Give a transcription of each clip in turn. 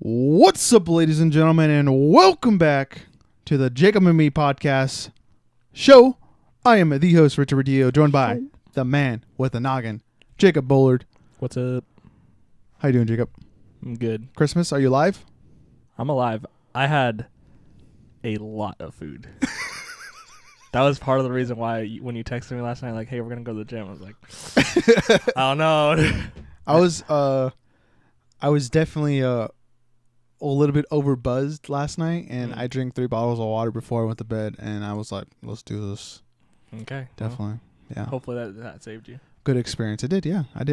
What's up, ladies and gentlemen, and welcome back to the Jacob and Me podcast show. I am the host, Richard Rodillo, joined by the man with the noggin, Jacob Bullard. What's up? How you doing, Jacob? I'm good. Christmas, are you alive? I'm alive. I had a lot of food. That was part of the reason why when you texted me last night, like, hey, we're going to go to the gym, I was like, I don't know. I was definitely a little bit overbuzzed last night, and I drank 3 bottles of water before I went to bed, and I was like, let's do this. Okay. Definitely. Well, yeah. Hopefully that saved you. Good experience. It did, yeah. I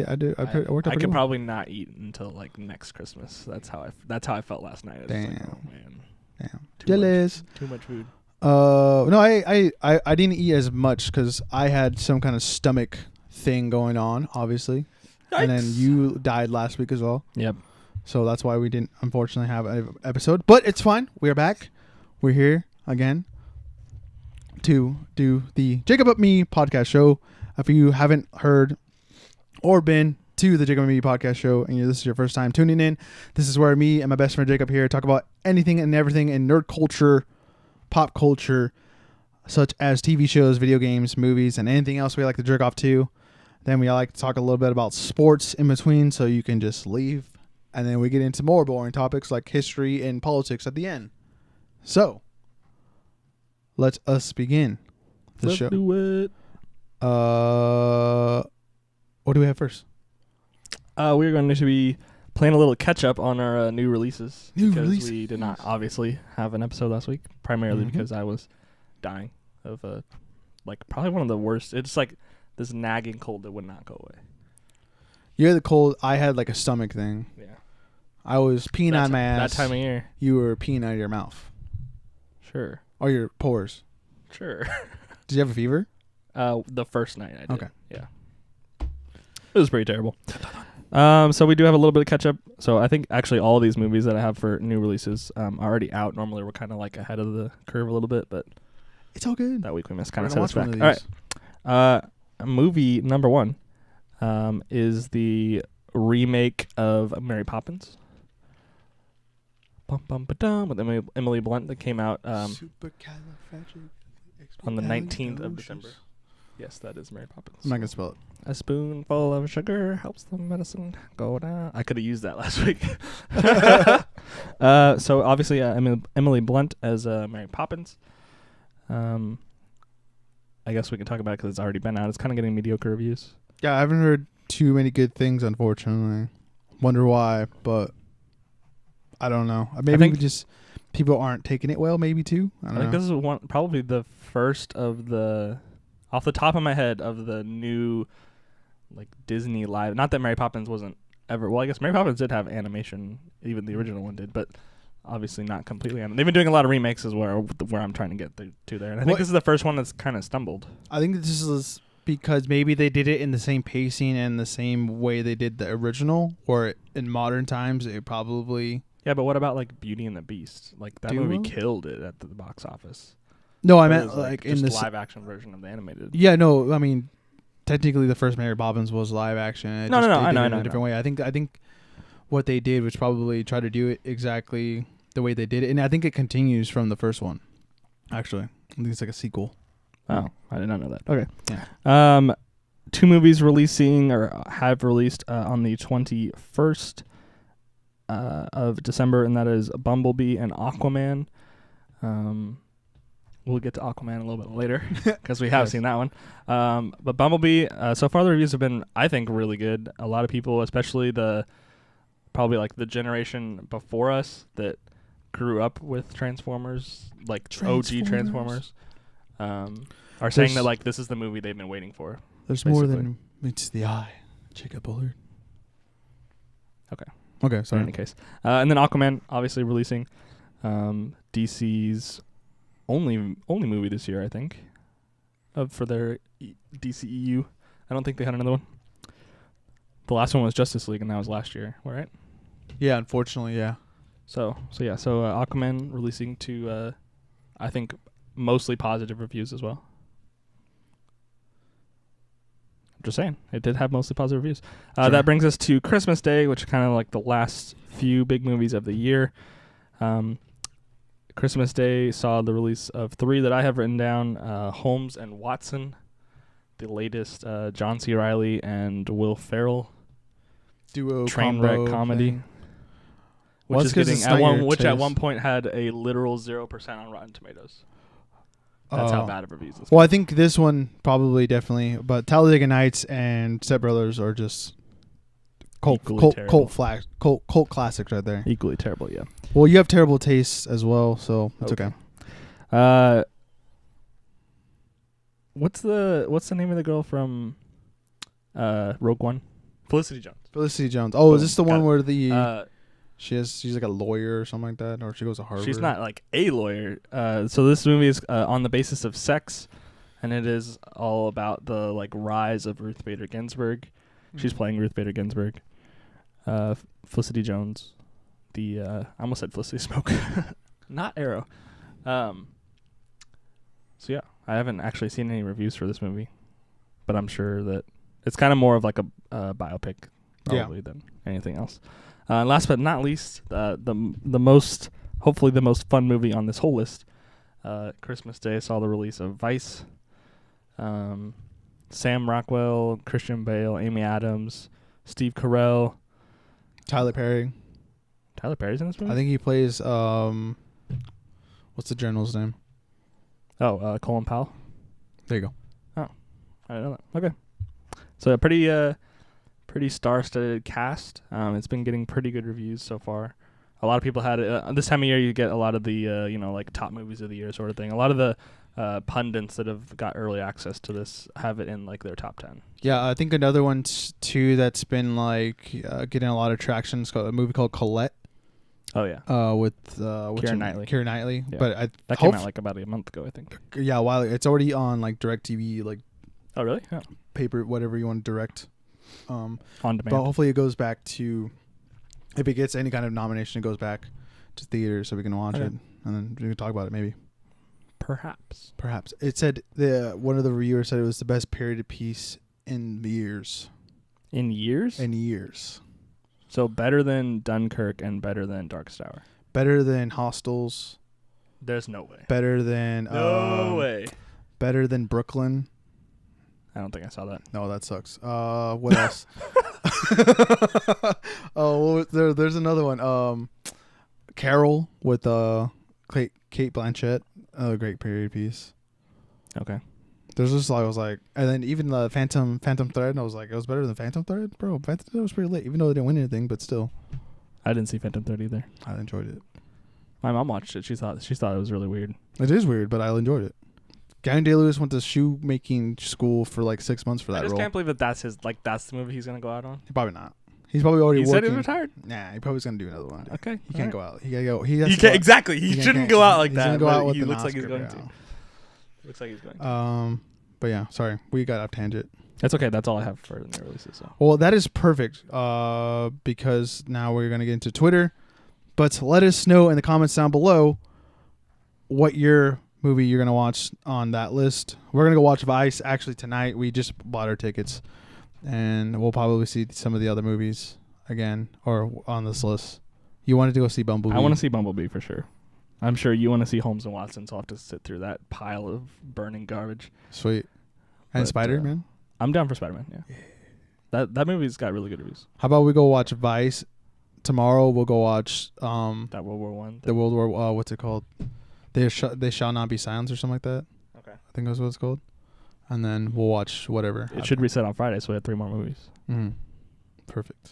worked out I could well. probably not eat until like next Christmas. That's how I felt last night. Damn. Like, oh, man. Damn. Too Jealous. Too much food. No, I didn't eat as much because I had some kind of stomach thing going on, obviously. Yikes. And then you died last week as well. Yep. So that's why we didn't, unfortunately, have an episode. But it's fine. We're back. We're here again to do the Jacob and Me podcast show. If you haven't heard or been to the Jacob and Me podcast show and this is your first time tuning in, this is where me and my best friend Jacob here talk about anything and everything in nerd culture, pop culture, such as TV shows, video games, movies, and anything else we like to jerk off to. Then we like to talk a little bit about sports in between, so you can just leave. And then we get into more boring topics like history and politics at the end. So, let us begin the show. Let's do it. What do we have first? We're going to be playing a little catch up on our new releases. Because we did not obviously have an episode last week, primarily because I was dying of probably one of the worst. It's like this nagging cold that would not go away. You had the cold. I had like a stomach thing. Yeah. I was peeing on my ass. That time of year. You were peeing out of your mouth. Sure. Or your pores. Sure. Did you have a fever? The first night I did. Okay. Yeah. It was pretty terrible. So we do have a little bit of catch up. So I think actually all of these movies that I have for new releases are already out. Normally we're kind of like ahead of the curve a little bit, but it's all good. That week we missed, kind of set us back. All right. Movie number 1 is the remake of Mary Poppins. With Emily Blunt that came out on the 19th of December. Yes, that is Mary Poppins. I'm not going to spell it. A spoonful of sugar helps the medicine go down. I could have used that last week. So obviously Emily Blunt as Mary Poppins. I guess we can talk about it because it's already been out. It's kind of getting mediocre reviews. Yeah, I haven't heard too many good things, unfortunately. Wonder why, but I don't know. Maybe just people aren't taking it well, maybe too. I think this is probably the first of the, off the top of my head, of the new like Disney live. Not that Mary Poppins wasn't ever. Well, I guess Mary Poppins did have animation. Even the original one did, but obviously not completely animated. They've been doing a lot of remakes as where I'm trying to get to there. And I think this is the first one that's kind of stumbled. I think this is because maybe they did it in the same pacing and the same way they did the original, or in modern times it probably... Yeah, but what about like Beauty and the Beast? Like that movie killed it at the box office. No, I meant like in the live action version of the animated. Yeah, no, I mean technically the first Mary Poppins was live action. No, I know, in a different way. I think what they did was probably try to do it exactly the way they did it, and I think it continues from the first one. Actually, I think it's like a sequel. Oh, I did not know that. Okay. Yeah. 2 movies releasing or have released on the 21st of December, and that is Bumblebee and Aquaman. We'll get to Aquaman a little bit later because we have seen that one. But Bumblebee, so far the reviews have been, I think, really good. A lot of people, especially probably like the generation before us that grew up with Transformers, like OG Transformers, are saying that like this is the movie they've been waiting for. There's basically more than meets the eye. Jacob Bullard. Okay, sorry. In any case. And then Aquaman, obviously releasing DC's only movie this year, I think, for their DCEU. I don't think they had another one. The last one was Justice League, and that was last year, right? Yeah, unfortunately, yeah. So Aquaman releasing to, I think, mostly positive reviews as well. I'm just saying, it did have mostly positive reviews. Sure. That brings us to Christmas Day, which is kind of like the last few big movies of the year. Christmas Day saw the release of 3 that I have written down: Holmes and Watson, the latest John C. Reilly and Will Ferrell Duo train wreck combo comedy, thing. which Well, is it's 'cause getting it's not your at taste. one point had a literal 0% on Rotten Tomatoes. That's how bad of reviews this. Well, I think this one probably definitely, but Talladega Nights and Step Brothers are just cult classics right there. Equally terrible, yeah. Well, you have terrible tastes as well, so it's okay. What's the name of the girl from Rogue One? Felicity Jones. Felicity Jones. Oh, is this the one Got where the she's like a lawyer or something like that, or she goes to Harvard? She's not like a lawyer. So this movie is on the basis of sex, and it is all about the like rise of Ruth Bader Ginsburg. She's playing Ruth Bader Ginsburg. Felicity Jones. I almost said Felicity Smoke, not Arrow. So yeah, I haven't actually seen any reviews for this movie, but I'm sure that it's kind of more of like a biopic probably than anything else. Last but not least, the most hopefully the most fun movie on this whole list, Christmas Day saw the release of Vice. Sam Rockwell, Christian Bale, Amy Adams, Steve Carell, Tyler Perry. Tyler Perry's in this movie? I think he plays what's the general's name? Oh, Colin Powell. There you go. I didn't know that. Okay. So a pretty star-studded cast. It's been getting pretty good reviews so far. A lot of people had it. This time of year, you get a lot of the like top movies of the year sort of thing. A lot of the pundits that have got early access to this have it in like their top 10. Yeah, I think another one too that's been like getting a lot of traction is a movie called Colette. Oh yeah. With Keira Knightley. Keira Knightley. Yeah. But That came out like about a month ago, I think. Yeah, a while. It's already on like DirecTV, like. Oh really? Yeah. Paper, whatever you want to direct. On demand. But hopefully it goes back to, if it gets any kind of nomination, it goes back to theaters so we can watch it, and then we can talk about it maybe. Perhaps. It said one of the reviewers said it was the best period piece in years. In years? In years. So better than Dunkirk and better than Darkest Hour. Better than Hostels. There's no way. Better than no way. Better than Brooklyn. I don't think I saw that. No, that sucks. What else? Oh, there's another one. Carol with Kate Blanchett, a great period piece. Okay. There's just I was like, and then even the Phantom Thread, I was like, it was better than Phantom Thread, bro. Phantom Thread was pretty lit, even though they didn't win anything, but still. I didn't see Phantom Thread either. I enjoyed it. My mom watched it. She thought it was really weird. It is weird, but I enjoyed it. Gavin Day-Lewis went to shoemaking school for like 6 months for that role. I just can't believe that that's the movie he's gonna go out on. Probably not. He's probably already working. He said he's retired. Nah, he probably's gonna do another one. Okay, He can't go out. He gotta go. Exactly. He shouldn't go out like that. Go out with he an looks like Oscar, he's going bro. to. Looks like he's going to. But yeah, sorry, we got off tangent. That's okay. That's all I have for the new releases. So. Well, that is perfect. Because now we're gonna get into Twitter. But let us know in the comments down below what your movie you're gonna watch on that list. We're gonna go watch Vice actually tonight. We just bought our tickets, and we'll probably see some of the other movies again or on this list. You wanted to go see Bumblebee? I want to see Bumblebee for sure. I'm sure you want to see Holmes and Watson, so I'll have to sit through that pile of burning garbage. Sweet. And But, Spider-Man? I'm down for Spider-Man, yeah. That movie's got really good reviews. How about we go watch Vice? Tomorrow we'll go watch That World War One. the World War what's it called? They shall not be silenced or something like that. Okay. I think that's what it's called. And then we'll watch whatever. It should reset on Friday, so we have 3 more movies. Mm-hmm. Perfect.